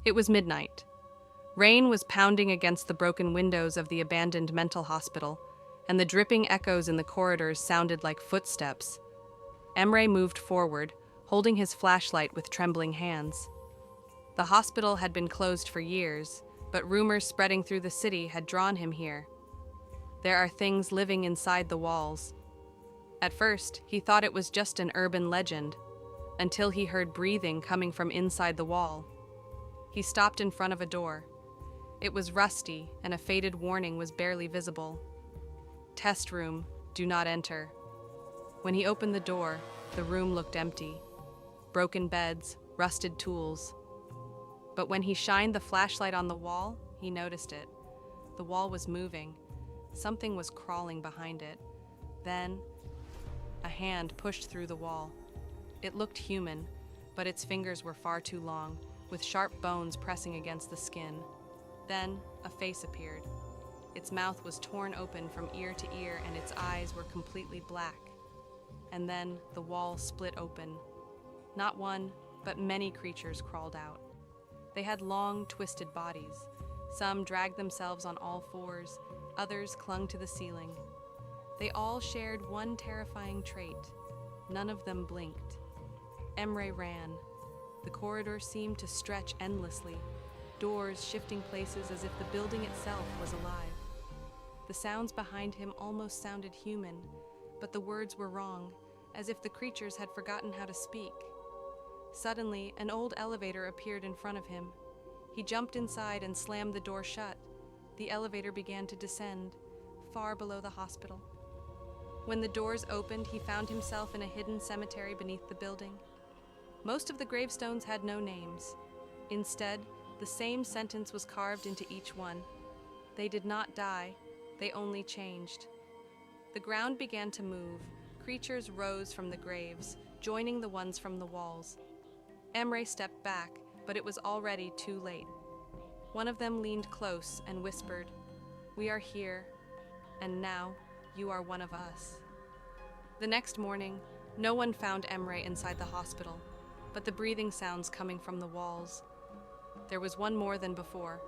It was midnight. Rain was pounding against the broken windows of the abandoned mental hospital, and the dripping echoes in the corridors sounded like footsteps. Emre moved forward, holding his flashlight with trembling hands. The hospital had been closed for years, but rumors spreading through the city had drawn him here. There are things living inside the walls. At first, he thought it was just an urban legend, until he heard breathing coming from inside the wall. He stopped in front of a door. It was rusty, and a faded warning was barely visible. Test room, do not enter. When he opened the door, the room looked empty. Broken beds, rusted tools. But when he shined the flashlight on the wall, he noticed it. The wall was moving. Something was crawling behind it. Then, a hand pushed through the wall. It looked human, but its fingers were far too long, with sharp bones pressing against the skin. Then, a face appeared. Its mouth was torn open from ear to ear, and its eyes were completely black. And then, the wall split open. Not one, but many creatures crawled out. They had long, twisted bodies. Some dragged themselves on all fours, others clung to the ceiling. They all shared one terrifying trait. None of them blinked. Emre ran. The corridor seemed to stretch endlessly, doors shifting places as if the building itself was alive. The sounds behind him almost sounded human, but the words were wrong, as if the creatures had forgotten how to speak. Suddenly, an old elevator appeared in front of him. He jumped inside and slammed the door shut. The elevator began to descend, far below the hospital. When the doors opened, he found himself in a hidden cemetery beneath the building. Most of the gravestones had no names. Instead, the same sentence was carved into each one. They did not die, they only changed. The ground began to move. Creatures rose from the graves, joining the ones from the walls. Emre stepped back, but it was already too late. One of them leaned close and whispered, "We are here, and now you are one of us." The next morning, no one found Emre inside the hospital, but the breathing sounds coming from the walls. There was one more than before.